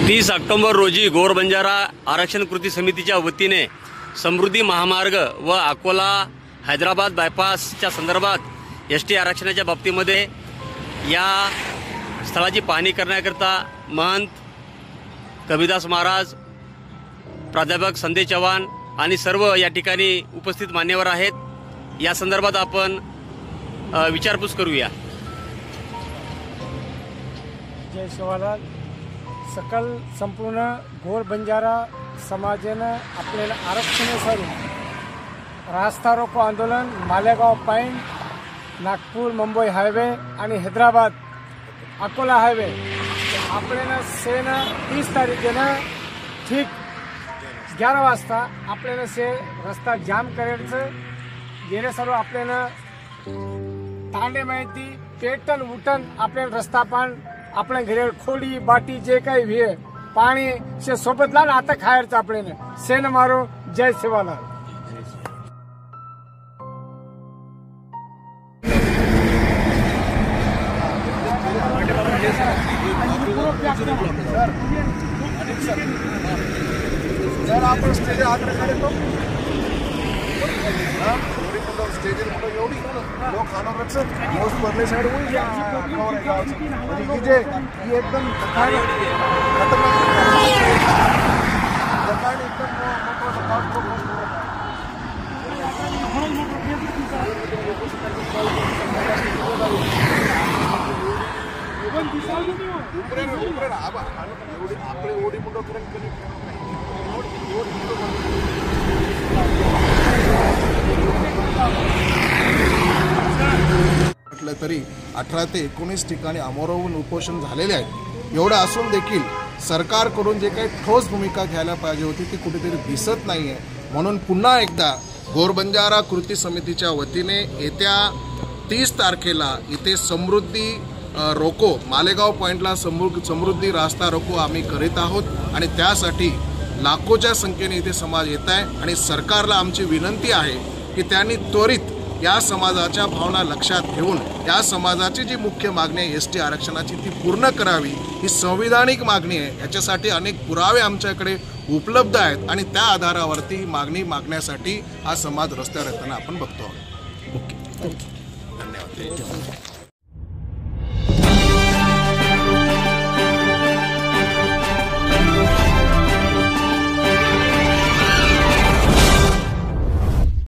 30 October रोजी गौर बंजारा आरक्षण कृती समितीच्या वतीने समृद्धी महामार्ग व अकोला हैदराबाद बायपासच्या संदर्भात एसटी आरक्षणाच्या बाबतीमध्ये या स्थळाची पाहणी करण्याकरता महंत कबीरदास महाराज, प्राध्यापक संदेश चव्हाण आणि सर्व या ठिकाणी उपस्थित मान्यवर आहेत। या संदर्भात आपण विचारपूस करूया। जय शिवालाल। सकल संपूर्ण घोर बंजारा समाजानं आपल्याला आरक्षणासाठी रास्ता रोको आंदोलन मालेगाव पॉइंट, नागपूर मुंबई हायवे आणि हैदराबाद अकोला हायवे आपल्याला सेन 30 तारखेनं ठीक 11 वाजता आपल्याला से रस्ता जाम करायचं। जेणेकरून आपल्याला तांडे माहिती पेटन उठन आपल्याला रस्ता पण आपल्या घरी खोडी बाटी जे काही भी पाणी से सोबत लावून आता खायचं आपल्याला सेन मारो। जय शिवालाल। सर आपण स्टेज आग्रह तो स्टेज एवढी लोक खानावर मोस्ट भरले साइड होईल म्हणजे जे ही एकदम खतरनाक म्हटलं तरी 18 ते 19 ठिकाणी आमोरावून उपोषण झालेले आहेत। एवढं असून देखील सरकारकडून जे काही ठोस भूमिका घ्यायला पाहिजे होती ती कुठेतरी दिसत नाहीये। म्हणून पुन्हा एकदा गौर बंजारा कृती समितीच्या वतीने येत्या 30 तारखेला इथे समृद्धी रोको मालेगाव पॉइंटला समृद्धी रास्ता रोको आम्ही करीत आहोत आणि त्यासाठी लाखोच्या संख्येने इथे समाज येत आहे आणि सरकारला आमची विनंती आहे की त्यांनी त्वरित या समाजाच्या भावना लक्षात घेऊन या समाजाची जी मुख्य मागणी आहे एसटी आरक्षणाची ती पूर्ण करावी। ही संविधानिक मागणी आहे, याच्यासाठी अनेक पुरावे आमच्याकडे उपलब्ध आहेत आणि त्या आधारावरती मागणी मागण्यासाठी हा समाज रस्त्यावर येताना आपण बघतो आहोत। ओके, धन्यवाद।